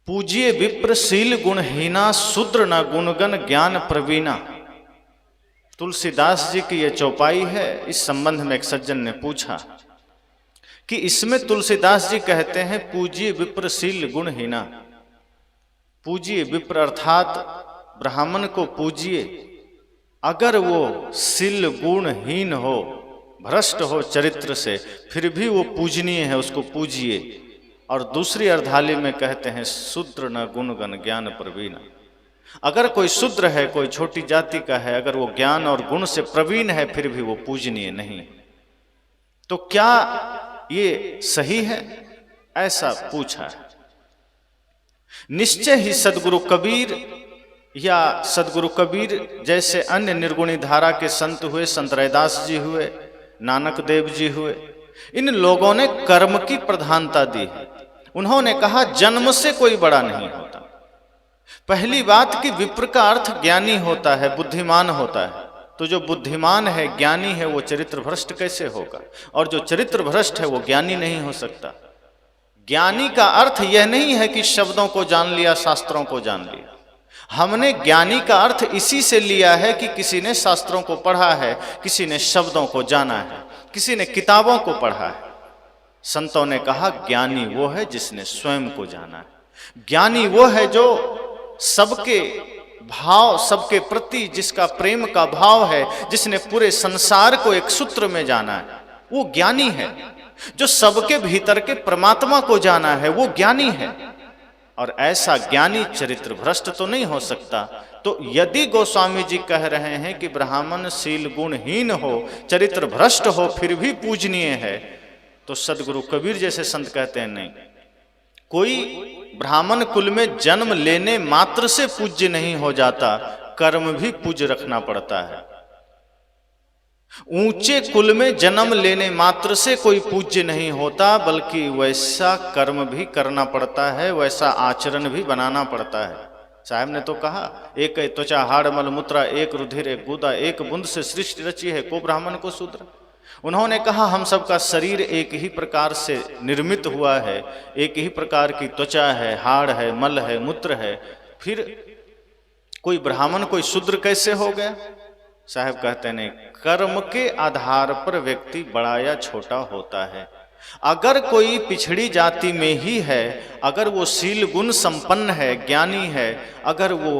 पूज्य विप्रशील गुणहीना शूद्र न गुणगण ज्ञान प्रवीणा। तुलसीदास जी की यह चौपाई है। इस संबंध में एक सज्जन ने पूछा कि इसमें तुलसीदास जी कहते हैं पूज्य विप्रशील गुणहीना। पूज्य विप्र अर्थात ब्राह्मण को पूजिए, अगर वो शील गुणहीन हो, भ्रष्ट हो चरित्र से, फिर भी वो पूजनीय है, उसको पूजिए। और दूसरी अर्धाली में कहते हैं शूद्र न गुणगण ज्ञान प्रवीण। अगर कोई शूद्र है, कोई छोटी जाति का है, अगर वो ज्ञान और गुण से प्रवीण है, फिर भी वो पूजनीय नहीं। तो क्या ये सही है? ऐसा पूछा है। निश्चय ही सदगुरु कबीर या सदगुरु कबीर जैसे अन्य निर्गुणी धारा के संत हुए, संत रैदास जी हुए, नानक देव जी हुए, इन लोगों ने कर्म की प्रधानता दी है। उन्होंने कहा जन्म से कोई बड़ा नहीं होता। पहली बात कि विप्र का अर्थ ज्ञानी होता है, बुद्धिमान होता है। तो जो बुद्धिमान है, ज्ञानी है, वो चरित्र भ्रष्ट कैसे होगा? और जो चरित्र भ्रष्ट है वो ज्ञानी नहीं हो सकता। ज्ञानी का अर्थ यह नहीं है कि शब्दों को जान लिया, शास्त्रों को जान लिया। हमने ज्ञानी का अर्थ इसी से लिया है कि किसी ने शास्त्रों को पढ़ा है, किसी ने शब्दों को जाना है, किसी ने किताबों को पढ़ा है। संतों ने कहा ज्ञानी वो है जिसने स्वयं को जाना है। ज्ञानी वो है जो सबके भाव, सबके प्रति जिसका प्रेम का भाव है, जिसने पूरे संसार को एक सूत्र में जाना है, वो ज्ञानी है। जो सबके भीतर के परमात्मा को जाना है, वो ज्ञानी है। और ऐसा ज्ञानी चरित्र भ्रष्ट तो नहीं हो सकता। तो यदि गोस्वामी जी कह रहे हैं कि ब्राह्मण शील गुणहीन हो, चरित्र भ्रष्ट हो, फिर भी पूजनीय है, तो सदगुरु कबीर जैसे संत कहते हैं नहीं, कोई ब्राह्मण कुल में जन्म लेने मात्र से पूज्य नहीं हो जाता, कर्म भी पूज्य रखना पड़ता है। ऊंचे कुल में जन्म लेने मात्र से कोई पूज्य नहीं होता, बल्कि वैसा कर्म भी करना पड़ता है, वैसा आचरण भी बनाना पड़ता है। साहब ने तो कहा एक त्वचा हाड़ मल मूत्रा, एक रुधिर एक गुदा, एक बूंद से सृष्टि रची है, को ब्राह्मण को शूद्र। उन्होंने कहा हम सबका शरीर एक ही प्रकार से निर्मित हुआ है, एक ही प्रकार की त्वचा है, हाड़ है, मल है, मूत्र है, फिर कोई ब्राह्मण कोई शूद्र कैसे हो गया? साहब कहते हैं कर्म के आधार पर व्यक्ति बड़ा या छोटा होता है। अगर कोई पिछड़ी जाति में ही है, अगर वो शील गुण संपन्न है, ज्ञानी है, अगर वो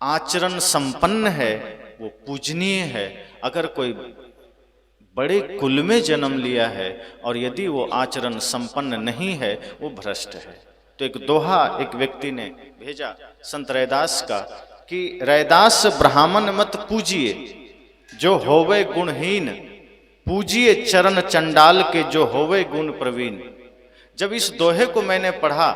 आचरण संपन्न है, वो पूजनीय है। अगर कोई बड़े कुल में जन्म लिया है और यदि वो आचरण संपन्न नहीं है, वो भ्रष्ट है। तो एक दोहा एक व्यक्ति ने भेजा संत रैदास का कि रैदास ब्राह्मण मत पूजिए जो होवे गुणहीन, पूजिए चरण चंडाल के जो होवे गुण प्रवीण। जब इस दोहे को मैंने पढ़ा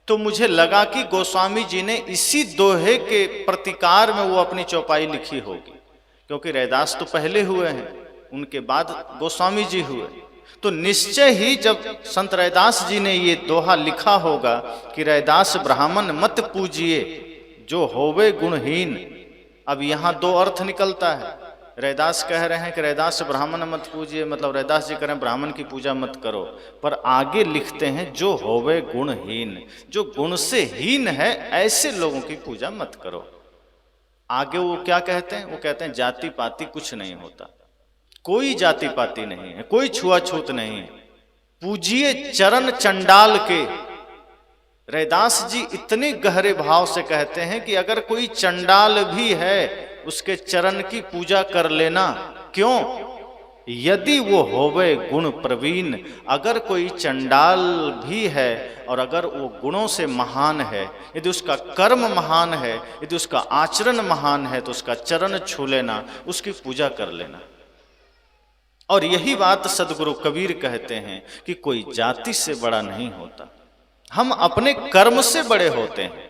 तो मुझे लगा कि गोस्वामी जी ने इसी दोहे के प्रतिकार में वो अपनी चौपाई लिखी होगी, क्योंकि रैदास तो पहले हुए हैं, उनके बाद गोस्वामी जी हुए। तो निश्चय ही जब संत रैदास जी ने ये दोहा लिखा होगा कि रैदास ब्राह्मण मत पूजिए जो होवे गुणहीन। अब यहाँ दो अर्थ निकलता है। रैदास कह रहे हैं कि रैदास ब्राह्मण मत पूजिए, मतलब रैदास जी कह रहे हैं ब्राह्मण की पूजा मत करो, पर आगे लिखते हैं जो होवे गुणहीन, जो गुण से हीन है ऐसे लोगों की पूजा मत करो। आगे वो क्या कहते हैं? वो कहते हैं जाति पाति कुछ नहीं होता, कोई जाति पाति नहीं है, कोई छुआछूत नहीं है, पूजिए चरण चंडाल के। रैदास जी इतने गहरे भाव से कहते हैं कि अगर कोई चंडाल भी है उसके चरण की पूजा कर लेना। क्यों? यदि वो होवे गुण प्रवीण। अगर कोई चंडाल भी है और अगर वो गुणों से महान है, यदि उसका कर्म महान है, यदि उसका आचरण महान है, तो उसका चरण छू लेना, उसकी पूजा कर लेना। और यही बात सदगुरु कबीर कहते हैं कि कोई जाति से बड़ा नहीं होता, हम अपने कर्म से बड़े होते हैं।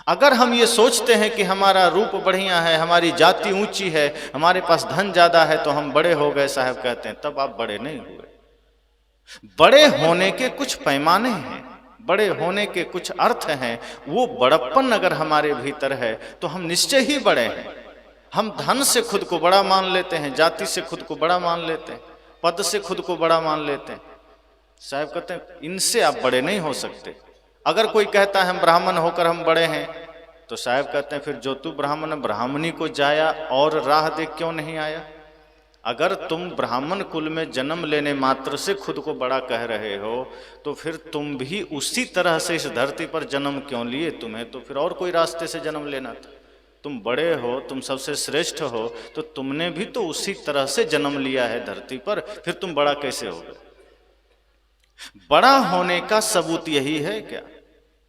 अगर हम ये सोचते हैं कि हमारा रूप बढ़िया है, हमारी जाति ऊंची है, हमारे पास धन ज्यादा है तो हम बड़े हो गए, साहब कहते हैं तब आप बड़े नहीं हुए। बड़े होने के कुछ पैमाने हैं, बड़े होने के कुछ अर्थ हैं। वो बड़प्पन अगर हमारे भीतर है तो हम निश्चय ही बड़े हैं। हम धन से खुद को बड़ा मान लेते हैं, जाति से खुद को बड़ा मान लेते हैं, पद से खुद को बड़ा मान लेते हैं। साहब कहते हैं इनसे आप बड़े नहीं हो सकते। अगर कोई कहता है हम ब्राह्मण होकर हम बड़े हैं, तो साहब कहते हैं फिर जो तू ब्राह्मण ब्राह्मणी को जाया और राह देख क्यों नहीं आया। अगर तुम ब्राह्मण कुल में जन्म लेने मात्र से खुद को बड़ा कह रहे हो, तो फिर तुम भी उसी तरह से इस धरती पर जन्म क्यों लिए। तुम्हें तो फिर और कोई रास्ते से जन्म लेना था। तुम बड़े हो, तुम सबसे श्रेष्ठ हो, तो तुमने भी तो उसी तरह से जन्म लिया है धरती पर, फिर तुम बड़ा कैसे हो गए। बड़ा होने का सबूत यही है क्या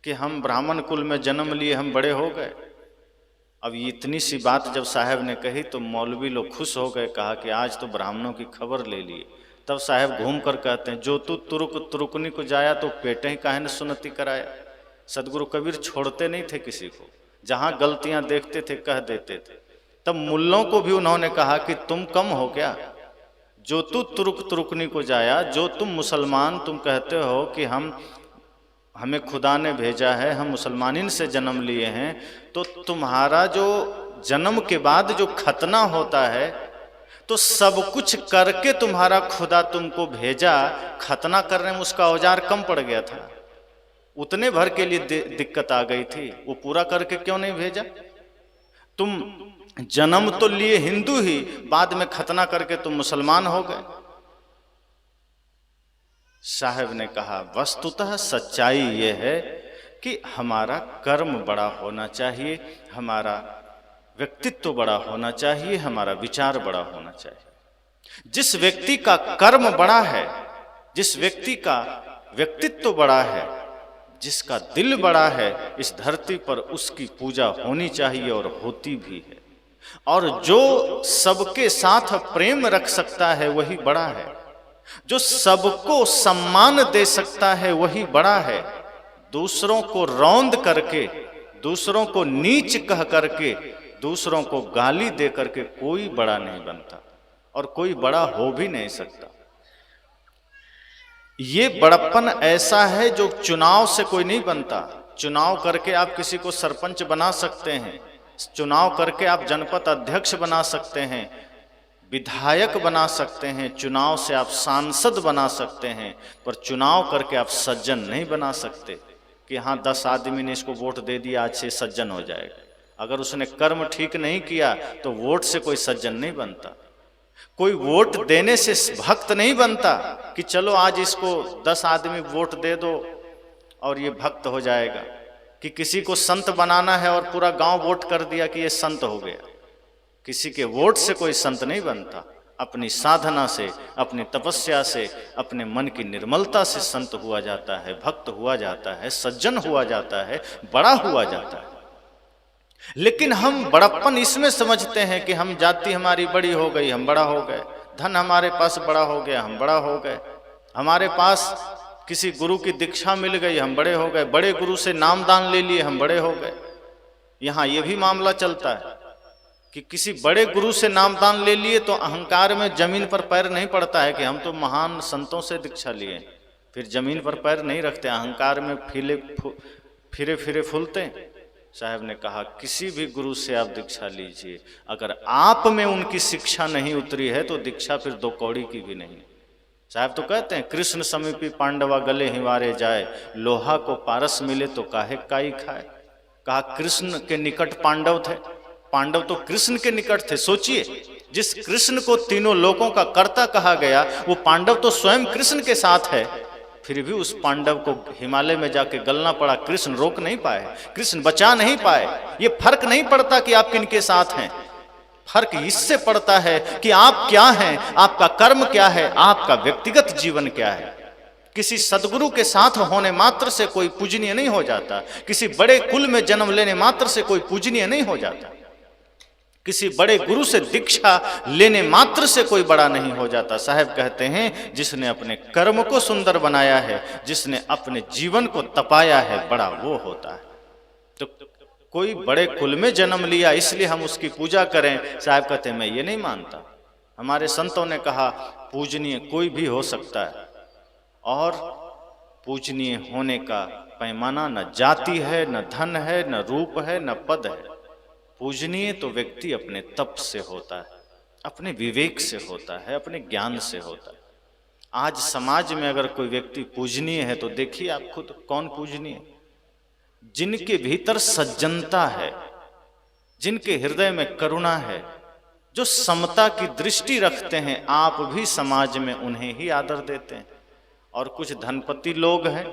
कि हम ब्राह्मण कुल में जन्म लिए, हम बड़े हो गए। अब इतनी सी बात जब साहब ने कही तो मौलवी लोग खुश हो गए, कहा कि आज तो ब्राह्मणों की खबर ले लिए। तब साहब घूम कर कहते हैं जो तू तुरुक तुरुकनी को जाया तो पेटे ही काहे न सुनती कराया। सदगुरु कबीर छोड़ते नहीं थे किसी को, जहां गलतियां देखते थे कह देते थे। तब मुल्लों को भी उन्होंने कहा कि तुम कम हो क्या, जो तू तुरुक तुरुकनी को जाया, जो तुम मुसलमान तुम कहते हो कि हमें खुदा ने भेजा है, हम मुसलमानिन से जन्म लिए हैं, तो तुम्हारा जो जन्म के बाद जो खतना होता है, तो सब कुछ करके तुम्हारा खुदा तुमको भेजा, खतना करने में उसका औजार कम पड़ गया था, उतने भर के लिए दिक्कत आ गई थी, वो पूरा करके क्यों नहीं भेजा। तुम जन्म तो लिए हिंदू ही, बाद में खतना करके तुम मुसलमान हो गए। साहब ने कहा वस्तुतः सच्चाई ये है कि हमारा कर्म बड़ा होना चाहिए, हमारा व्यक्तित्व बड़ा होना चाहिए, हमारा विचार बड़ा होना चाहिए। जिस व्यक्ति का कर्म बड़ा है, जिस व्यक्ति का व्यक्तित्व बड़ा है, जिसका दिल बड़ा है, इस धरती पर उसकी पूजा होनी चाहिए और होती भी है। और जो सबके साथ प्रेम रख सकता है वही बड़ा है, जो सबको सम्मान दे सकता है वही बड़ा है। दूसरों को रौंद करके, दूसरों को नीच कह करके, दूसरों को गाली दे करके कोई बड़ा नहीं बनता और कोई बड़ा हो भी नहीं सकता। ये बड़प्पन ऐसा है जो चुनाव से कोई नहीं बनता। चुनाव करके आप किसी को सरपंच बना सकते हैं, चुनाव करके आप जनपद अध्यक्ष बना सकते हैं, विधायक बना सकते हैं, चुनाव से आप सांसद बना सकते हैं, पर चुनाव करके आप सज्जन नहीं बना सकते कि हाँ 10 आदमी ने इसको वोट दे दिया आज से सज्जन हो जाएगा। अगर उसने कर्म ठीक नहीं किया तो वोट से कोई सज्जन नहीं बनता। कोई वोट देने से भक्त नहीं बनता कि चलो आज इसको 10 आदमी वोट दे दो और ये भक्त हो जाएगा, कि किसी को संत बनाना है और पूरा गांव वोट कर दिया कि ये संत हो गया। किसी के वोट से कोई संत नहीं बनता, अपनी साधना से, अपनी तपस्या से, अपने मन की निर्मलता से संत हुआ जाता है, भक्त हुआ जाता है, सज्जन हुआ जाता है, बड़ा हुआ जाता है। लेकिन हम बड़प्पन इसमें समझते हैं कि हम जाति हमारी बड़ी हो गई, हम बड़ा हो गए, धन हमारे पास बड़ा हो गया, हम बड़ा हो गए, हमारे पास किसी गुरु की दीक्षा मिल गई, हम बड़े हो गए, बड़े गुरु से नामदान ले लिए, हम बड़े हो गए। यहाँ ये भी मामला चलता है कि किसी बड़े गुरु से नामदान ले लिए तो अहंकार में जमीन पर पैर नहीं पड़ता है कि हम तो महान संतों से दीक्षा लिए, फिर जमीन पर पैर नहीं रखते, अहंकार में फिरे फिरे फूलते। साहब ने कहा किसी भी गुरु से आप दीक्षा लीजिए, अगर आप में उनकी शिक्षा नहीं उतरी है तो दीक्षा फिर 2 कौड़ी की भी नहीं। साहब तो कहते हैं कृष्ण समीपी पांडवा गले हिवारे जाए, लोहा को पारस मिले तो काहे काई खाए। कहा कृष्ण के निकट पांडव थे, पांडव तो कृष्ण के निकट थे। सोचिए, जिस कृष्ण को तीनों लोकों का कर्ता कहा गया, वो पांडव तो स्वयं कृष्ण के साथ है, फिर भी उस पांडव को हिमालय में जाके गलना पड़ा। कृष्ण रोक नहीं पाए, कृष्ण बचा नहीं पाए। ये फर्क नहीं पड़ता कि आप किनके साथ हैं, फर्क इससे पड़ता है कि आप क्या हैं, आपका कर्म क्या है, आपका व्यक्तिगत जीवन क्या है। किसी सदगुरु के साथ होने मात्र से कोई पूजनीय नहीं हो जाता, किसी बड़े कुल में जन्म लेने मात्र से कोई पूजनीय नहीं हो जाता, किसी बड़े गुरु से दीक्षा लेने मात्र से कोई बड़ा नहीं हो जाता। साहब कहते हैं जिसने अपने कर्म को सुंदर बनाया है, जिसने अपने जीवन को तपाया है, बड़ा वो होता है। तो कोई बड़े कुल में जन्म लिया इसलिए हम उसकी पूजा करें। साहब कहते हैं मैं ये नहीं मानता। हमारे संतों ने कहा पूजनीय कोई भी हो सकता है, और पूजनीय होने का पैमाना न जाति है, न धन है, न रूप है, न पद है। पूजनीय तो व्यक्ति अपने तप से होता है, अपने विवेक से होता है, अपने ज्ञान से होता है। आज समाज में अगर कोई व्यक्ति पूजनीय है तो देखिए आप खुद, कौन पूजनीय? जिनके भीतर सज्जनता है, जिनके हृदय में करुणा है, जो समता की दृष्टि रखते हैं, आप भी समाज में उन्हें ही आदर देते हैं। और कुछ धनपति लोग हैं,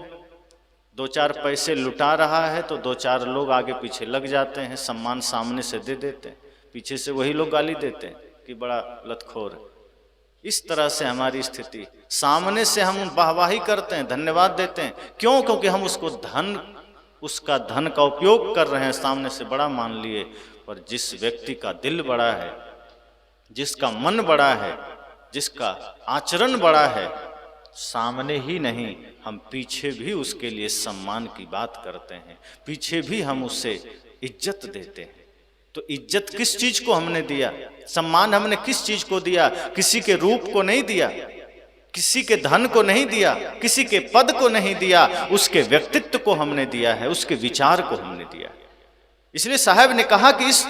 दो चार पैसे लुटा रहा है तो दो चार लोग आगे पीछे लग जाते हैं, सम्मान सामने से दे देते हैं, पीछे से वही लोग गाली देते हैं कि बड़ा लतखोर है। इस तरह से हमारी स्थिति, सामने से हम वाहवाही करते हैं, धन्यवाद देते हैं, क्यों? क्योंकि हम उसका धन का उपयोग कर रहे हैं, सामने से बड़ा मान लिए। पर जिस व्यक्ति का दिल बड़ा है, जिसका मन बड़ा है, जिसका आचरण बड़ा है, सामने ही नहीं हम पीछे भी उसके लिए सम्मान की बात करते हैं, पीछे भी हम उसे इज्जत देते हैं। तो इज्जत किस चीज को हमने दिया? सम्मान हमने किस चीज को दिया? किसी के रूप को नहीं दिया, किसी के धन को नहीं दिया, किसी के पद को नहीं दिया, उसके व्यक्तित्व को हमने दिया है, उसके विचार को हमने दिया है। इसलिए साहब ने कहा कि इस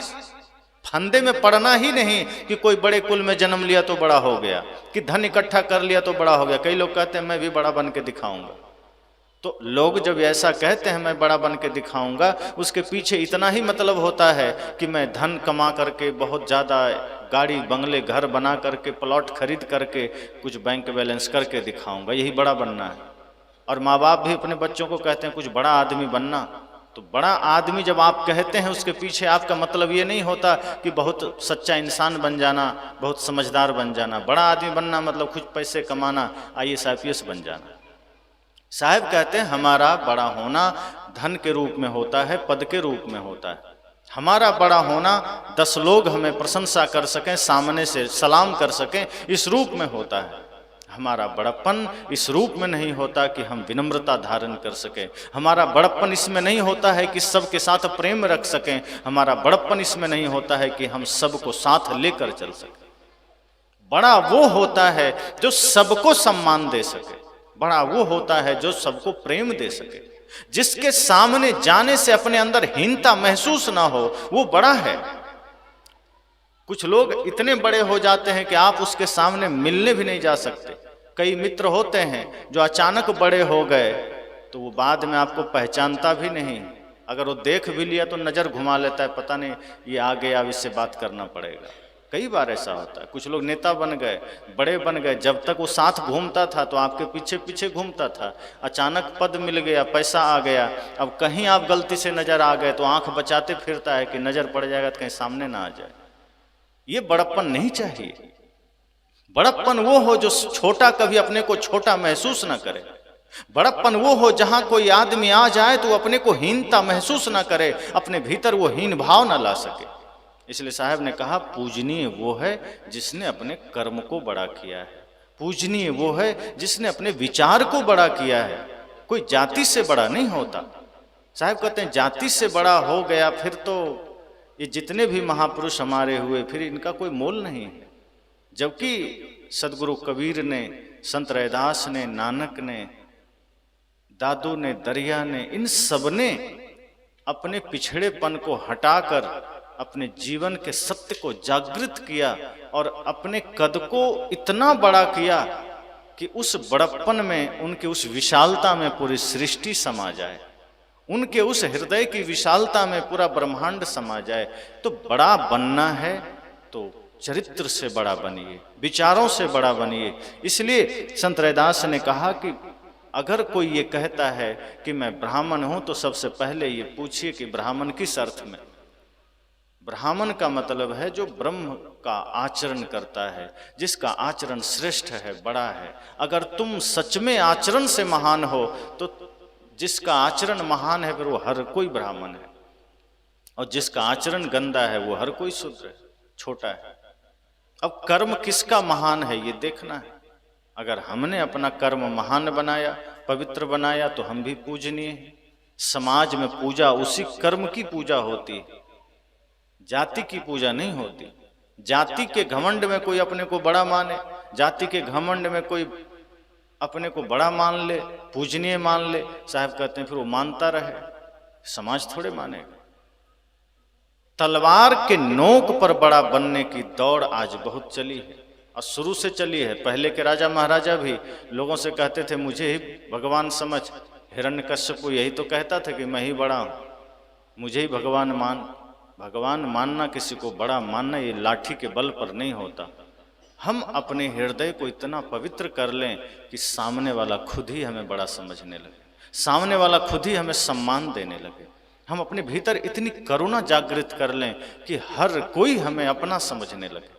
फंदे में पड़ना ही नहीं कि कोई बड़े कुल में जन्म लिया तो बड़ा हो गया, कि धन इकट्ठा कर लिया तो बड़ा हो गया। कई लोग कहते हैं मैं भी बड़ा बन के दिखाऊंगा। तो लोग जब ऐसा कहते हैं मैं बड़ा बन के दिखाऊंगा, उसके पीछे इतना ही मतलब होता है कि मैं धन कमा करके, बहुत ज़्यादा गाड़ी बंगले घर बना करके, प्लॉट खरीद करके, कुछ बैंक बैलेंस करके दिखाऊंगा, यही बड़ा बनना है। और माँ बाप भी अपने बच्चों को कहते हैं कुछ बड़ा आदमी बनना। तो बड़ा आदमी जब आप कहते हैं, उसके पीछे आपका मतलब ये नहीं होता कि बहुत सच्चा इंसान बन जाना, बहुत समझदार बन जाना। बड़ा आदमी बनना मतलब कुछ पैसे कमाना, IAS IPS बन जाना। साहब कहते हैं हमारा बड़ा होना धन के रूप में होता है, पद के रूप में होता है। हमारा बड़ा होना 10 लोग हमें प्रशंसा कर सकें, सामने से सलाम कर सकें, इस रूप में होता है। हमारा बड़प्पन इस रूप में नहीं होता कि हम विनम्रता धारण कर सकें। हमारा बड़प्पन इसमें नहीं होता है कि सबके साथ प्रेम रख सकें। हमारा बड़प्पन इसमें नहीं होता है कि हम सबको साथ लेकर चल सकें। बड़ा वो होता है जो सबको सम्मान दे सके, बड़ा वो होता है जो सबको प्रेम दे सके, जिसके सामने जाने से अपने अंदर हीनता महसूस ना हो, वो बड़ा है। कुछ लोग इतने बड़े हो जाते हैं कि आप उसके सामने मिलने भी नहीं जा सकते। कई मित्र होते हैं जो अचानक बड़े हो गए तो वो बाद में आपको पहचानता भी नहीं। अगर वो देख भी लिया तो नज़र घुमा लेता है, पता नहीं ये आ गया, अब इससे बात करना पड़ेगा। कई बार ऐसा होता है। कुछ लोग नेता बन गए, बड़े बन गए, जब तक वो साथ घूमता था तो आपके पीछे पीछे घूमता था। अचानक पद मिल गया, पैसा आ गया, अब कहीं आप गलती से नज़र आ गए तो आंख बचाते फिरता है कि नज़र पड़ जाएगा तो कहीं सामने ना आ जाए। ये बड़प्पन नहीं चाहिए। बड़प्पन वो हो जो छोटा कभी अपने को छोटा महसूस ना करे। बड़प्पन वो हो जहां कोई आदमी आ जाए तो अपने को हीनता महसूस ना करे, अपने भीतर वो हीन भाव ना ला सके। इसलिए साहब ने कहा पूजनीय वो है जिसने अपने कर्म को बड़ा किया है, पूजनीय वो है जिसने अपने विचार को बड़ा किया है। कोई जाति से बड़ा नहीं होता। साहब कहते हैं जाति से बड़ा हो गया फिर तो ये जितने भी महापुरुष हमारे हुए फिर इनका कोई मोल नहीं है। जबकि सदगुरु कबीर ने, संत रैदास ने, नानक ने, दादू ने, दरिया ने, इन सब ने अपने पिछड़ेपन को हटाकर अपने जीवन के सत्य को जागृत किया और अपने कद को इतना बड़ा किया कि उस बड़प्पन में, उनके उस विशालता में पूरी सृष्टि समा जाए, उनके उस हृदय की विशालता में पूरा ब्रह्मांड समा जाए। तो बड़ा बनना है तो चरित्र से बड़ा बनिए, विचारों से बड़ा बनिए। इसलिए संत रैदास ने कहा कि अगर कोई ये कहता है कि मैं ब्राह्मण हूं तो सबसे पहले ये पूछिए कि ब्राह्मण किस अर्थ में। ब्राह्मण का मतलब है जो ब्रह्म का आचरण करता है, जिसका आचरण श्रेष्ठ है, बड़ा है। अगर तुम सच में आचरण से महान हो तो जिसका आचरण महान है फिर वो हर कोई ब्राह्मण है, और जिसका आचरण गंदा है वो हर कोई शूद्र है, छोटा है। अब कर्म किसका महान है ये देखना है। अगर हमने अपना कर्म महान बनाया, पवित्र बनाया तो हम भी पूजनीय हैं। समाज में पूजा उसी कर्म की पूजा होती है, जाति की पूजा नहीं होती। जाति के घमंड में कोई अपने को बड़ा माने, जाति के घमंड में कोई अपने को बड़ा मान ले, पूजनीय मान ले, साहब कहते हैं फिर वो मानता रहे, समाज थोड़े मानेगा। तलवार के नोक पर बड़ा बनने की दौड़ आज बहुत चली है। और शुरू से चली है। पहले के राजा महाराजा भी लोगों से कहते थे मुझे ही भगवान समझ। हिरण्यकश्यप यही तो कहता था कि मैं ही बड़ा हूँ, मुझे ही भगवान मान। भगवान मानना, किसी को बड़ा मानना, ये लाठी के बल पर नहीं होता। हम अपने हृदय को इतना पवित्र कर लें कि सामने वाला खुद ही हमें बड़ा समझने लगे, सामने वाला खुद ही हमें सम्मान देने लगे। हम अपने भीतर इतनी करुणा जागृत कर लें कि हर कोई हमें अपना समझने लगे।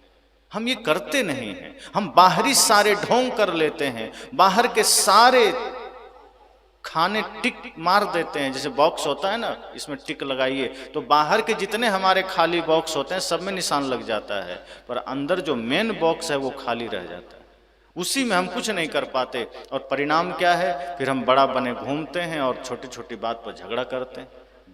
हम ये करते नहीं हैं। हम बाहरी सारे ढोंग कर लेते हैं, बाहर के सारे खाने टिक मार देते हैं। जैसे बॉक्स होता है ना, इसमें टिक लगाइए तो बाहर के जितने हमारे खाली बॉक्स होते हैं सब में निशान लग जाता है, पर अंदर जो मेन बॉक्स है वो खाली रह जाता है। उसी में हम कुछ नहीं कर पाते और परिणाम क्या है? फिर हम बड़ा बने घूमते हैं और छोटी छोटी बात पर झगड़ा करते हैं।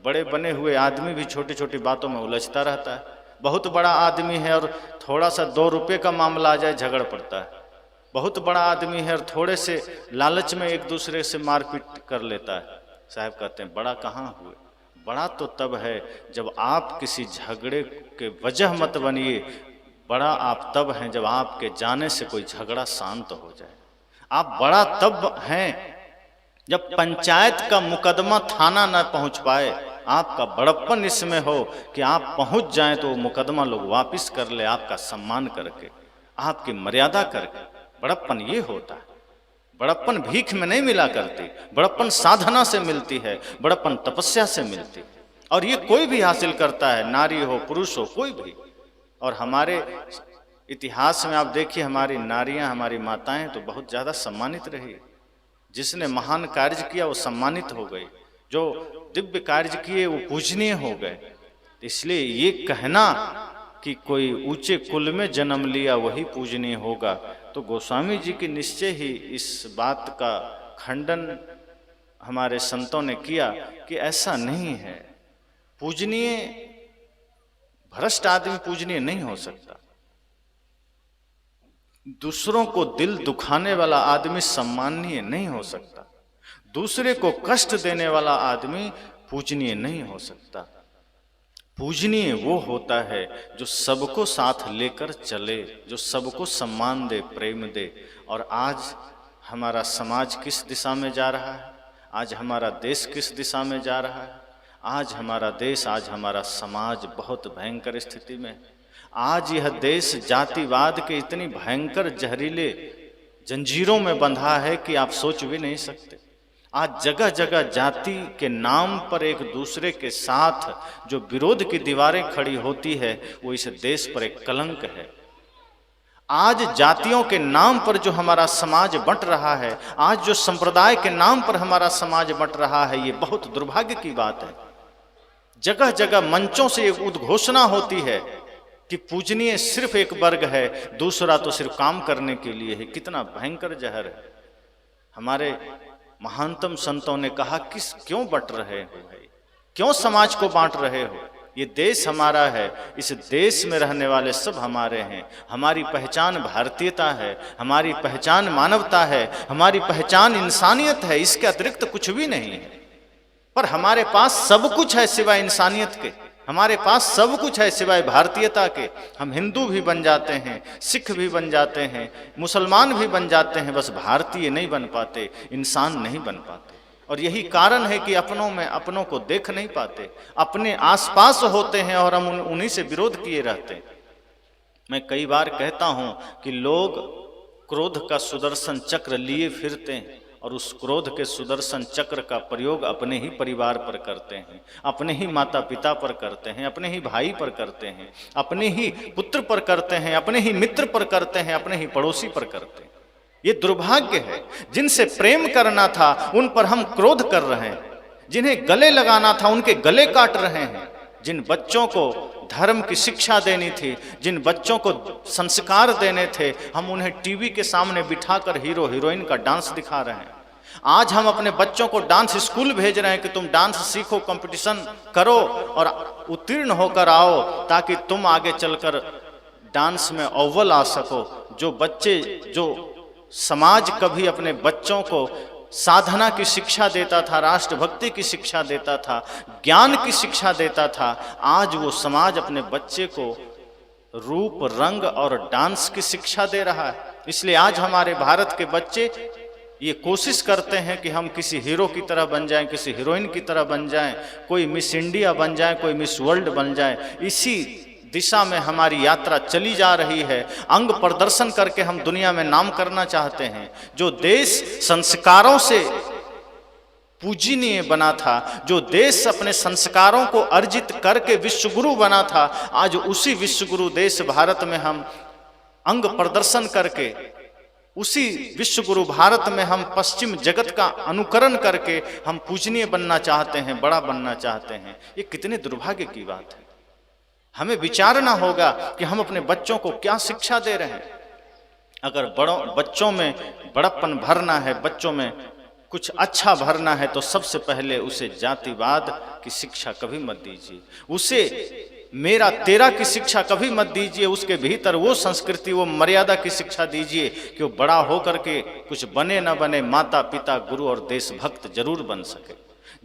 बड़े बने हुए आदमी भी छोटी छोटी बातों में उलझता रहता है। बहुत बड़ा आदमी है और थोड़ा सा 2 रुपये का मामला आ जाए झगड़ पड़ता है। बहुत बड़ा आदमी है और थोड़े से लालच में एक दूसरे से मारपीट कर लेता है। साहब कहते हैं बड़ा कहाँ हुए? बड़ा तो तब है जब आप किसी झगड़े के वजह मत बनिए। बड़ा आप तब हैं जब आपके जाने से कोई झगड़ा शांत हो जाए। आप बड़ा तब हैं जब पंचायत का मुकदमा थाना न पहुंच पाए। आपका बड़प्पन इसमें हो कि आप पहुंच जाएं तो वो मुकदमा लोग वापस कर ले, आपका सम्मान करके, आपकी मर्यादा करके। बड़प्पन ये होता है। बड़प्पन भीख में नहीं मिला करती, बड़प्पन साधना से मिलती है, बड़प्पन तपस्या से मिलती है। और ये कोई भी हासिल करता है, नारी हो पुरुष हो कोई भी। और हमारे इतिहास में आप देखिए, हमारी नारियां, हमारी माताएं तो बहुत ज़्यादा सम्मानित रही। जिसने महान कार्य किया वो सम्मानित हो गई, जो दिव्य कार्य किए वो पूजनीय हो गए। इसलिए ये कहना कि कोई ऊंचे कुल में जन्म लिया वही पूजनीय होगा, तो गोस्वामी जी की निश्चय ही इस बात का खंडन हमारे संतों ने किया कि ऐसा नहीं है। पूजनीय, भ्रष्ट आदमी पूजनीय नहीं हो सकता। दूसरों को दिल दुखाने वाला आदमी सम्माननीय नहीं हो सकता। दूसरे को कष्ट देने वाला आदमी पूजनीय नहीं हो सकता। पूजनीय वो होता है जो सबको साथ लेकर चले, जो सबको सम्मान दे, प्रेम दे। और आज हमारा समाज किस दिशा में जा रहा है? आज हमारा देश किस दिशा में जा रहा है? आज हमारा देश, आज हमारा समाज बहुत भयंकर स्थिति में। आज यह देश जातिवाद के इतनी भयंकर जहरीले जंजीरों में बंधा है कि आप सोच भी नहीं सकते। आज जगह जगह जाति के नाम पर एक दूसरे के साथ जो विरोध की दीवारें खड़ी होती है वो इस देश पर एक कलंक है। आज जातियों के नाम पर जो हमारा समाज बंट रहा है, आज जो संप्रदाय के नाम पर हमारा समाज बंट रहा है, ये बहुत दुर्भाग्य की बात है। जगह जगह मंचों से एक उद्घोषणा होती है कि पूजनीय सिर्फ एक वर्ग है, दूसरा तो सिर्फ काम करने के लिए है। कितना भयंकर जहर है। हमारे महानतम संतों ने कहा क्यों बंट रहे हो भाई, क्यों समाज को बांट रहे हो? ये देश हमारा है, इस देश में रहने वाले सब हमारे हैं। हमारी पहचान भारतीयता है, हमारी पहचान मानवता है, हमारी पहचान इंसानियत है, इसके अतिरिक्त कुछ भी नहीं है। पर हमारे पास सब कुछ है सिवाय इंसानियत के, हमारे पास सब कुछ है सिवाय भारतीयता के। हम हिंदू भी बन जाते हैं, सिख भी बन जाते हैं, मुसलमान भी बन जाते हैं, बस भारतीय नहीं बन पाते, इंसान नहीं बन पाते। और यही कारण है कि अपनों में अपनों को देख नहीं पाते, अपने आसपास होते हैं और हम उन्हीं से विरोध किए रहते हैं। मैं कई बार कहता हूं कि लोग क्रोध का सुदर्शन चक्र लिए फिरते हैं और उस क्रोध के सुदर्शन चक्र का प्रयोग अपने ही परिवार पर करते हैं, अपने ही माता पिता पर करते हैं, अपने ही भाई पर करते हैं, अपने ही पुत्र पर करते हैं, अपने ही मित्र पर करते हैं, अपने ही पड़ोसी पर करते हैं। ये दुर्भाग्य है। जिनसे प्रेम करना था उन पर हम क्रोध कर रहे हैं, जिन्हें गले लगाना था उनके गले काट रहे हैं, जिन बच्चों को धर्म की शिक्षा देनी थी, जिन बच्चों को संस्कार देने थे, हम उन्हें टीवी के सामने बिठाकर हीरो हीरोइन का डांस दिखा रहे हैं। आज हम अपने बच्चों को डांस स्कूल भेज रहे हैं कि तुम डांस सीखो, कंपटीशन करो और उत्तीर्ण होकर आओ ताकि तुम आगे चलकर डांस में अव्वल आ सको। जो बच्चे, जो समाज कभी अपने बच्चों को साधना की शिक्षा देता था, राष्ट्रभक्ति की शिक्षा देता था, ज्ञान की शिक्षा देता था, आज वो समाज अपने बच्चे को रूप, रंग और डांस की शिक्षा दे रहा है। इसलिए आज हमारे भारत के बच्चे ये कोशिश करते हैं कि हम किसी हीरो की तरह बन जाएं, किसी हीरोइन की तरह बन जाएं, कोई मिस इंडिया बन जाए, कोई मिस वर्ल्ड बन जाए। इसी दिशा में हमारी यात्रा चली जा रही है। अंग प्रदर्शन करके हम दुनिया में नाम करना चाहते हैं। जो देश संस्कारों से पूजनीय बना था, जो देश अपने संस्कारों को अर्जित करके विश्वगुरु बना था, आज उसी विश्वगुरु देश भारत में हम अंग प्रदर्शन करके, उसी विश्वगुरु भारत में हम पश्चिम जगत का अनुकरण करके हम पूजनीय बनना चाहते हैं, बड़ा बनना चाहते हैं। ये कितने दुर्भाग्य की बात है। हमें विचारना होगा कि हम अपने बच्चों को क्या शिक्षा दे रहे हैं। अगर बच्चों में बड़प्पन भरना है, बच्चों में कुछ अच्छा भरना है, तो सबसे पहले उसे जातिवाद की शिक्षा कभी मत दीजिए, उसे मेरा तेरा की शिक्षा कभी मत दीजिए। उसके भीतर वो संस्कृति, वो मर्यादा की शिक्षा दीजिए कि वो बड़ा होकर के कुछ बने न बने, माता पिता, गुरु और देशभक्त जरूर बन सके।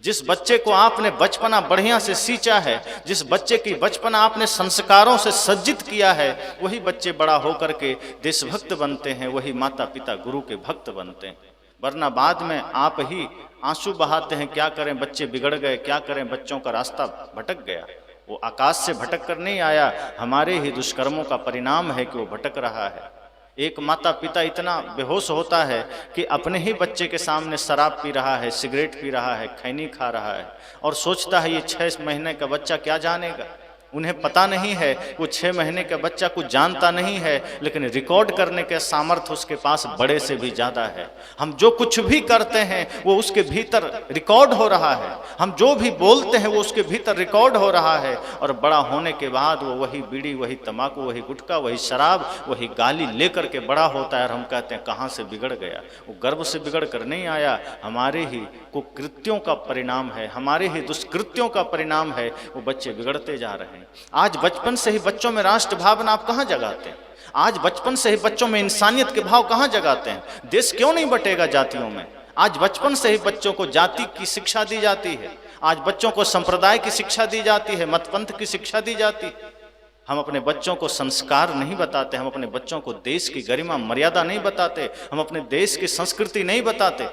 जिस बच्चे को आपने बचपना बढ़िया से सींचा है, जिस बच्चे की बचपना आपने संस्कारों से सज्जित किया है, वही बच्चे बड़ा होकर के देशभक्त बनते हैं, वही माता पिता गुरु के भक्त बनते हैं। वरना बाद में आप ही आंसू बहाते हैं, क्या करें बच्चे बिगड़ गए, क्या करें बच्चों का रास्ता भटक गया। वो आकाश से भटक कर नहीं आया, हमारे ही दुष्कर्मों का परिणाम है कि वो भटक रहा है। एक माता पिता इतना बेहोश होता है कि अपने ही बच्चे के सामने शराब पी रहा है, सिगरेट पी रहा है, खैनी खा रहा है, और सोचता है ये 6 महीने का बच्चा क्या जानेगा। उन्हें पता नहीं है, वो 6 महीने का बच्चा कुछ जानता नहीं है, लेकिन रिकॉर्ड करने के सामर्थ्य उसके पास बड़े से भी ज़्यादा है। हम जो कुछ भी करते हैं वो उसके भीतर रिकॉर्ड हो रहा है, हम जो भी बोलते हैं वो उसके भीतर रिकॉर्ड हो रहा है। और बड़ा होने के बाद वो वही बीड़ी, वही तम्बाकू, वही गुटखा, वही शराब, वही गाली लेकर के बड़ा होता है। और हम कहते हैं कहाँ से बिगड़ गया। वो गर्भ से बिगड़ कर नहीं आया, हमारे ही कुकृत्यों का परिणाम है, हमारे ही दुष्कृत्यों का परिणाम है। वो बच्चे बिगड़ते जा रहे हैं। आज बचपन से ही बच्चों में राष्ट्र भावना आप कहाँ जगाते हैं? आज बचपन से ही बच्चों में इंसानियत के भाव कहाँ जगाते हैं? देश क्यों नहीं बटेगा जातियों में? आज बचपन से ही बच्चों को जाति की शिक्षा दी जाती है, आज बच्चों को संप्रदाय की शिक्षा दी जाती है, मतपंथ की शिक्षा दी जाती है। हम अपने बच्चों को संस्कार नहीं बताते, हम अपने बच्चों को देश की गरिमा मर्यादा नहीं बताते, हम अपने देश की संस्कृति नहीं बताते।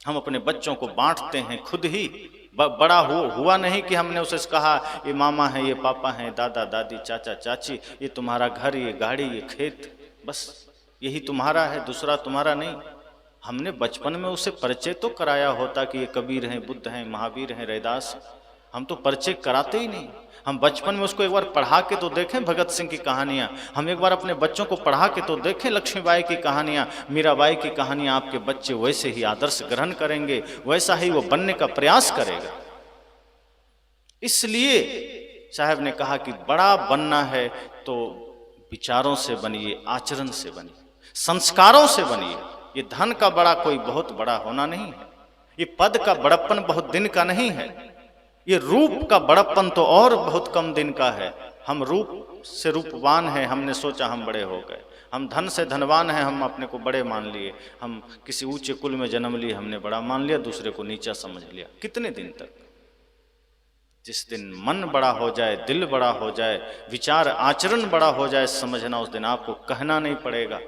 हम अपने बच्चों को बांटते हैं खुद ही। बड़ा हुआ नहीं कि हमने उसे कहा ये मामा है, ये पापा हैं, दादा दादी, चाचा चाची, ये तुम्हारा घर, ये गाड़ी, ये खेत, बस यही तुम्हारा है, दूसरा तुम्हारा नहीं। हमने बचपन में उसे परिचय तो कराया होता कि ये कबीर हैं, बुद्ध हैं, महावीर हैं, रैदास। हम तो परिचय कराते ही नहीं। हम बचपन में उसको एक बार पढ़ा के तो देखें भगत सिंह की कहानियाँ, हम एक बार अपने बच्चों को पढ़ा के तो देखें लक्ष्मीबाई की कहानियाँ, मीराबाई की कहानियाँ। आपके बच्चे वैसे ही आदर्श ग्रहण करेंगे, वैसा ही वो बनने का प्रयास करेगा। इसलिए साहब ने कहा कि बड़ा बनना है तो विचारों से बनिए, आचरण से बनिए, संस्कारों से बनिए। ये धन का बड़ा कोई बहुत बड़ा होना नहीं है, ये पद का बड़प्पन बहुत दिन का नहीं है, ये रूप का बड़प्पन तो और बहुत कम दिन का है। हम रूप से रूपवान हैं, हमने सोचा हम बड़े हो गए। हम धन से धनवान हैं, हम अपने को बड़े मान लिए। हम किसी ऊंचे कुल में जन्म लिए, हमने बड़ा मान लिया, दूसरे को नीचा समझ लिया। कितने दिन तक? जिस दिन मन बड़ा हो जाए, दिल बड़ा हो जाए, विचार आचरण बड़ा हो जाए, समझना उस दिन आपको कहना नहीं पड़ेगा।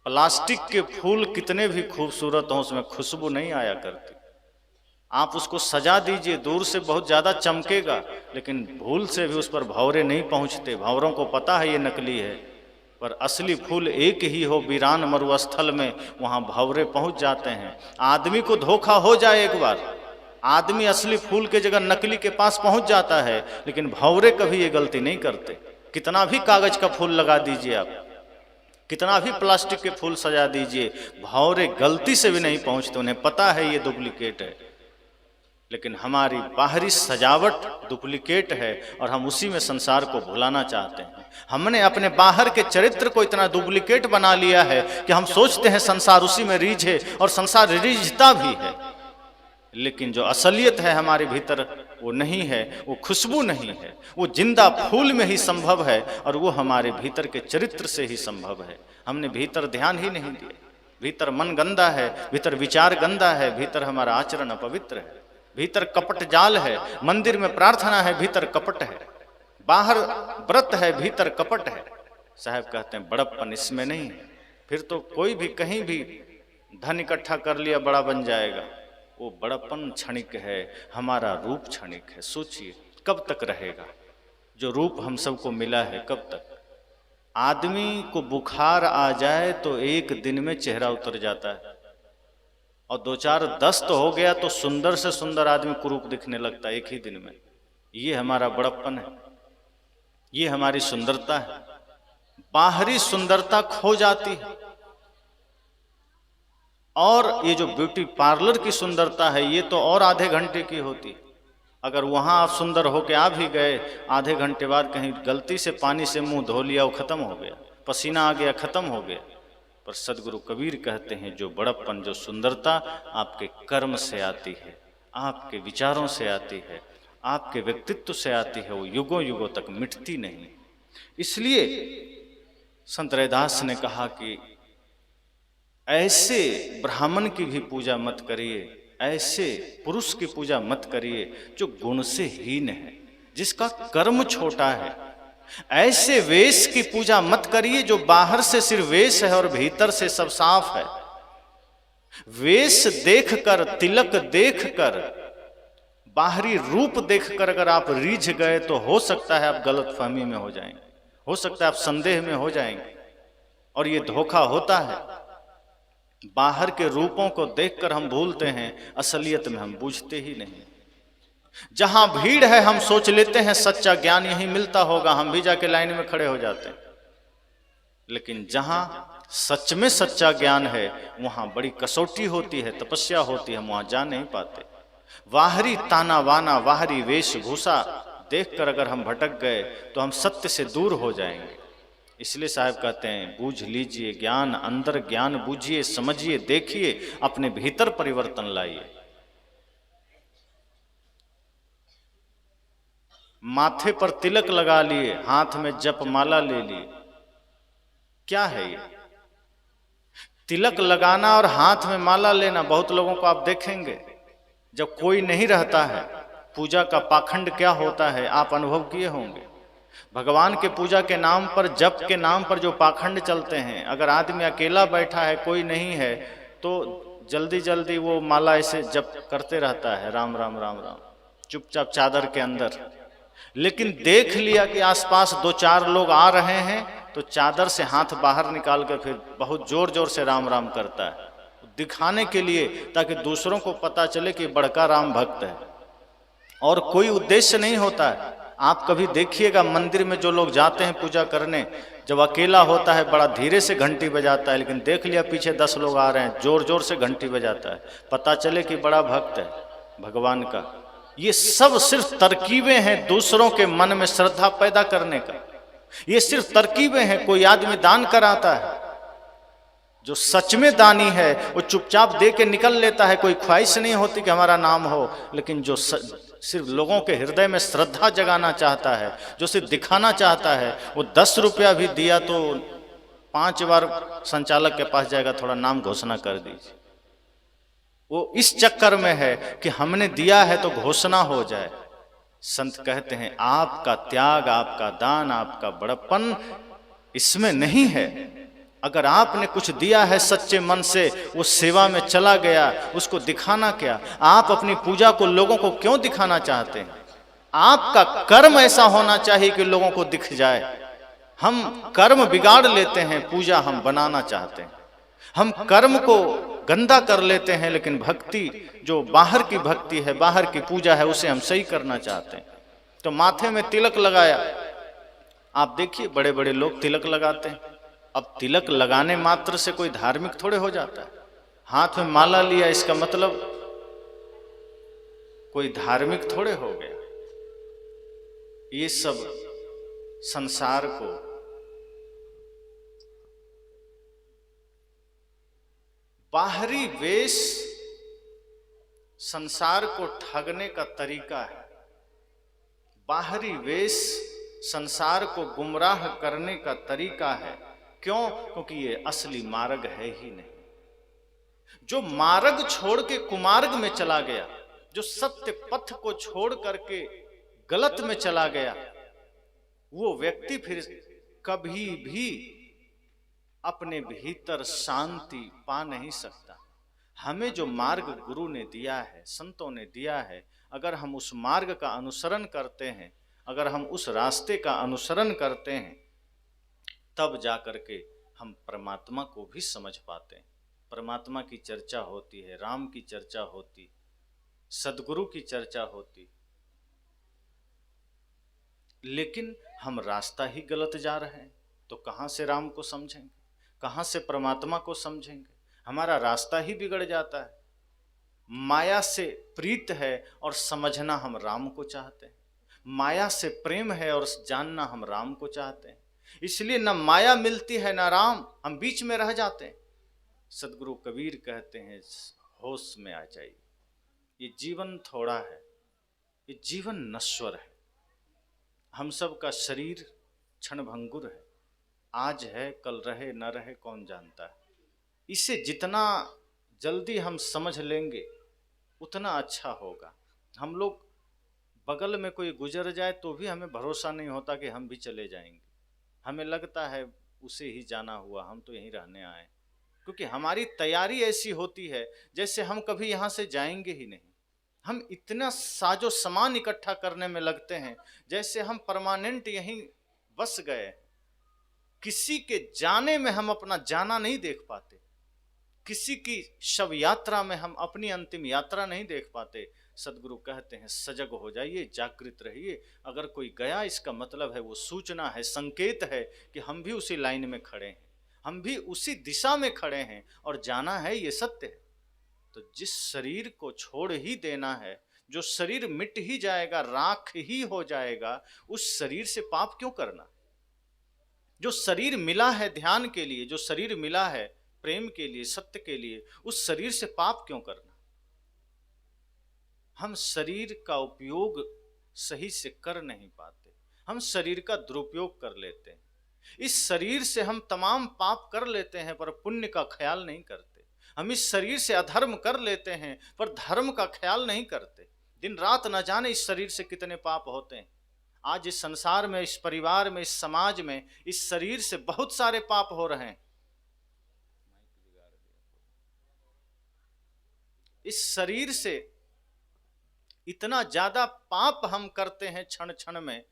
प्लास्टिक के फूल कितने भी खूबसूरत हों, उसमें खुशबू नहीं आया करती। आप उसको सजा दीजिए, दूर से बहुत ज़्यादा चमकेगा, लेकिन भूल से भी उस पर भंवरे नहीं पहुंचते। भंवरों को पता है ये नकली है, पर असली फूल एक ही हो वीरान मरुस्थल में, वहाँ भंवरे पहुंच जाते हैं। आदमी को धोखा हो जाए एक बार, आदमी असली फूल के जगह नकली के पास पहुंच जाता है, लेकिन भंवरे कभी ये गलती नहीं करते। कितना भी कागज का फूल लगा दीजिए आप, कितना भी प्लास्टिक के फूल सजा दीजिए, भंवरे गलती से भी नहीं पहुंचते। उन्हें पता है ये डुप्लीकेट है, लेकिन हमारी बाहरी सजावट डुप्लीकेट है और हम उसी में संसार को भुलाना चाहते हैं। हमने अपने बाहर के चरित्र को इतना डुप्लीकेट बना लिया है कि हम सोचते हैं संसार उसी में रीझे, और संसार रीझता भी है, लेकिन जो असलियत है हमारे भीतर वो नहीं है, वो खुशबू नहीं है, वो जिंदा फूल में ही संभव है, और वो हमारे भीतर के चरित्र से ही संभव है। हमने भीतर ध्यान ही नहीं दिया। भीतर मन गंदा है, भीतर विचार गंदा है, भीतर हमारा आचरण अपवित्र है, भीतर कपट जाल है। मंदिर में प्रार्थना है, भीतर कपट है। बाहर व्रत है, भीतर कपट है। साहब कहते हैं बड़प्पन इसमें नहीं है। फिर तो कोई भी कहीं भी धन इकट्ठा कर लिया बड़ा बन जाएगा। वो बड़प्पन क्षणिक है, हमारा रूप क्षणिक है। सोचिए कब तक रहेगा जो रूप हम सबको मिला है, कब तक? आदमी को बुखार आ जाए तो एक दिन में चेहरा उतर जाता है, और 2-4 दस्त हो गया तो सुंदर से सुंदर आदमी कुरूप दिखने लगता है एक ही दिन में। ये हमारा बड़प्पन है, ये हमारी सुंदरता है। बाहरी सुंदरता खो जाती है, और ये जो ब्यूटी पार्लर की सुंदरता है ये तो और आधे घंटे की होती है। अगर वहां आप सुंदर होके आ भी गए, आधे घंटे बाद कहीं गलती से पानी से मुंह धो लिया, वो खत्म हो गया, पसीना आ गया, खत्म हो गया। पर सदगुरु कबीर कहते हैं जो बड़प्पन, जो सुंदरता आपके कर्म से आती है, आपके विचारों से आती है, आपके व्यक्तित्व से आती है, वो युगों युगों तक मिटती नहीं। इसलिए संत रैदास ने कहा कि ऐसे ब्राह्मण की भी पूजा मत करिए, ऐसे पुरुष की पूजा मत करिए जो गुण से हीन है, जिसका कर्म छोटा है। ऐसे वेश की पूजा मत करिए जो बाहर से सिर्फ वेश है और भीतर से सब साफ है। वेश देखकर, तिलक देखकर, बाहरी रूप देखकर अगर आप रीझ गए तो हो सकता है आप गलतफहमी में हो जाएंगे, हो सकता है आप संदेह में हो जाएंगे। और ये धोखा होता है, बाहर के रूपों को देखकर हम भूलते हैं, असलियत में हम बूझते ही नहीं। जहां भीड़ है हम सोच लेते हैं सच्चा ज्ञान यहीं मिलता होगा, हम भी जाके लाइन में खड़े हो जाते हैं। लेकिन जहां सच में सच्चा ज्ञान है वहां बड़ी कसौटी होती है, तपस्या होती है, हम वहां जा नहीं पाते। बाहरी ताना बाना, बाहरी वेशभूषा देखकर अगर हम भटक गए तो हम सत्य से दूर हो जाएंगे। इसलिए साहब कहते हैं बूझ लीजिए ज्ञान, अंदर ज्ञान बूझिए, समझिए, देखिए, अपने भीतर परिवर्तन लाइए। माथे पर तिलक लगा लिए, हाथ में जप माला ले ली, क्या है ये? तिलक लगाना और हाथ में माला लेना, बहुत लोगों को आप देखेंगे जब कोई नहीं रहता है, पूजा का पाखंड क्या होता है आप अनुभव किए होंगे। भगवान के पूजा के नाम पर, जप के नाम पर जो पाखंड चलते हैं, अगर आदमी अकेला बैठा है, कोई नहीं है, तो जल्दी जल्दी वो माला ऐसे जप करते रहता है, राम राम राम राम, चुपचाप चादर के अंदर। लेकिन देख लिया कि आसपास 2-4 लोग आ रहे हैं तो चादर से हाथ बाहर निकाल कर फिर बहुत जोर जोर से राम राम करता है, दिखाने के लिए, ताकि दूसरों को पता चले कि बड़का राम भक्त है। और कोई उद्देश्य नहीं होता है। आप कभी देखिएगा मंदिर में जो लोग जाते हैं पूजा करने, जब अकेला होता है बड़ा धीरे से घंटी बजाता है, लेकिन देख लिया पीछे 10 लोग आ रहे हैं, जोर जोर से घंटी बजाता है, पता चले कि बड़ा भक्त है भगवान का। ये सब सिर्फ तरकीबें हैं दूसरों के मन में श्रद्धा पैदा करने का, ये सिर्फ तरकीबें हैं। कोई आदमी दान कराता है, जो सच में दानी है वो चुपचाप दे के निकल लेता है, कोई ख्वाहिश नहीं होती कि हमारा नाम हो। लेकिन जो सिर्फ लोगों के हृदय में श्रद्धा जगाना चाहता है, जो सिर्फ दिखाना चाहता है, वो 10 रुपया भी दिया तो 5 बार संचालक के पास जाएगा, थोड़ा नाम घोषणा कर दीजिए। वो इस चक्कर में है कि हमने दिया है तो घोषणा हो जाए। संत कहते हैं आपका त्याग, आपका दान, आपका बड़प्पन इसमें नहीं है। अगर आपने कुछ दिया है सच्चे मन से, वो सेवा में चला गया, उसको दिखाना क्या? आप अपनी पूजा को लोगों को क्यों दिखाना चाहते हैं? आपका कर्म ऐसा होना चाहिए कि लोगों को दिख जाए। हम कर्म बिगाड़ लेते हैं, पूजा हम बनाना चाहते हैं। हम कर्म को गंदा कर लेते हैं, लेकिन भक्ति जो बाहर की भक्ति है, बाहर की पूजा है, उसे हम सही करना चाहते हैं। तो माथे में तिलक लगाया, आप देखिए बड़े बड़े लोग तिलक लगाते हैं। अब तिलक लगाने मात्र से कोई धार्मिक थोड़े हो जाता है। हाथ में माला लिया इसका मतलब कोई धार्मिक थोड़े हो गया। ये सब संसार को, बाहरी वेश संसार को ठगने का तरीका है। बाहरी वेश संसार को गुमराह करने का तरीका है। क्यों? क्योंकि ये असली मार्ग है ही नहीं। जो मार्ग छोड़ के कुमार्ग में चला गया, जो सत्य पथ को छोड़ करके गलत में चला गया, वो व्यक्ति फिर कभी भी अपने भीतर शांति पा नहीं सकता। हमें जो मार्ग गुरु ने दिया है, संतों ने दिया है, अगर हम उस मार्ग का अनुसरण करते हैं, अगर हम उस रास्ते का अनुसरण करते हैं, तब जा कर के हम परमात्मा को भी समझ पाते हैं। परमात्मा की चर्चा होती है, राम की चर्चा होती, सदगुरु की चर्चा होती, लेकिन हम रास्ता ही गलत जा रहे हैं, तो कहाँ से राम को समझेंगे, कहाँ से परमात्मा को समझेंगे? हमारा रास्ता ही बिगड़ जाता है। माया से प्रीत है और समझना हम राम को चाहते हैं, माया से प्रेम है और जानना हम राम को चाहते हैं। इसलिए न माया मिलती है न राम, हम बीच में रह जाते हैं। सदगुरु कबीर कहते हैं, होश में आ जाइए, ये जीवन थोड़ा है, ये जीवन नश्वर है। हम सब का शरीर क्षणभंगुर है, आज है कल रहे न रहे कौन जानता है। इसे जितना जल्दी हम समझ लेंगे उतना अच्छा होगा। हम लोग बगल में कोई गुजर जाए तो भी हमें भरोसा नहीं होता कि हम भी चले जाएंगे, हमें लगता है उसे ही जाना हुआ, हम तो यहीं रहने आए, क्योंकि हमारी तैयारी ऐसी होती है जैसे हम कभी यहाँ से जाएंगे ही नहीं। हम इतना साजो सामान इकट्ठा करने में लगते हैं जैसे हम परमानेंट यहीं बस गए। किसी के जाने में हम अपना जाना नहीं देख पाते, किसी की शव यात्रा में हम अपनी अंतिम यात्रा नहीं देख पाते। सदगुरु कहते हैं, सजग हो जाइए, जागृत रहिए। अगर कोई गया इसका मतलब है वो सूचना है, संकेत है कि हम भी उसी लाइन में खड़े हैं, हम भी उसी दिशा में खड़े हैं और जाना है, ये सत्य है। तो जिस शरीर को छोड़ ही देना है, जो शरीर मिट ही जाएगा, राख ही हो जाएगा, उस शरीर से पाप क्यों करना? जो शरीर मिला है ध्यान के लिए, जो शरीर मिला है प्रेम के लिए, सत्य के लिए, उस शरीर से पाप क्यों करना? हम शरीर का उपयोग सही से कर नहीं पाते, हम शरीर का दुरुपयोग कर लेते हैं। इस शरीर से हम तमाम पाप कर लेते हैं पर पुण्य का ख्याल नहीं करते। हम इस शरीर से अधर्म कर लेते हैं पर धर्म का ख्याल नहीं करते। दिन रात न जाने इस शरीर से कितने पाप होते हैं। आज इस संसार में, इस परिवार में, इस समाज में, इस शरीर से बहुत सारे पाप हो रहे हैं। इस शरीर से इतना ज्यादा पाप हम करते हैं क्षण क्षण में,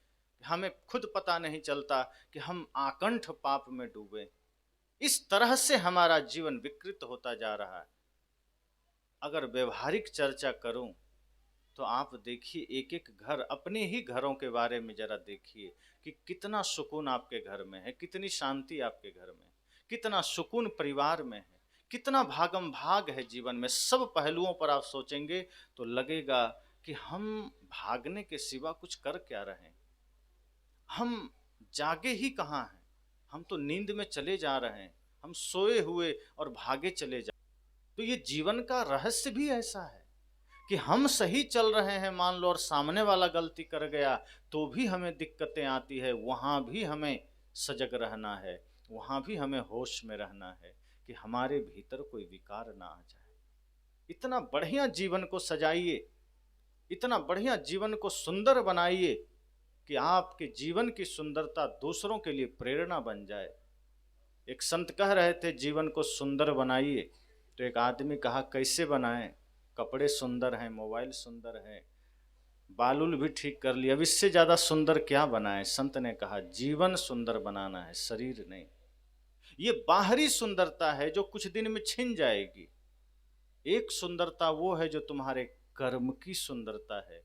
हमें खुद पता नहीं चलता कि हम आकंठ पाप में डूबे। इस तरह से हमारा जीवन विकृत होता जा रहा है। अगर व्यवहारिक चर्चा करूं तो आप देखिए, एक एक घर, अपने ही घरों के बारे में जरा देखिए कि कितना सुकून आपके घर में है, कितनी शांति आपके घर में, कितना सुकून परिवार में है, कितना भागम भाग है जीवन में। सब पहलुओं पर आप सोचेंगे तो लगेगा कि हम भागने के सिवा कुछ कर क्या रहे हैं, हम जागे ही कहाँ हैं, हम तो नींद में चले जा रहे हैं, हम सोए हुए और भागे चले जा। तो ये जीवन का रहस्य भी ऐसा है कि हम सही चल रहे हैं मान लो, और सामने वाला गलती कर गया तो भी हमें दिक्कतें आती है। वहाँ भी हमें सजग रहना है, वहाँ भी हमें होश में रहना है कि हमारे भीतर कोई विकार ना आ जाए। इतना बढ़िया जीवन को सजाइए, इतना बढ़िया जीवन को सुंदर बनाइए कि आपके जीवन की सुंदरता दूसरों के लिए प्रेरणा बन जाए। एक संत कह रहे थे, जीवन को सुंदर बनाइए। तो एक आदमी कहा, कैसे बनाएं? कपड़े सुंदर हैं, मोबाइल सुंदर है, बालूल भी ठीक कर लिया, अब इससे ज़्यादा सुंदर क्या बनाएं? संत ने कहा, जीवन सुंदर बनाना है, शरीर नहीं। ये बाहरी सुंदरता है जो कुछ दिन में छिन जाएगी। एक सुंदरता वो है जो तुम्हारे कर्म की सुंदरता है,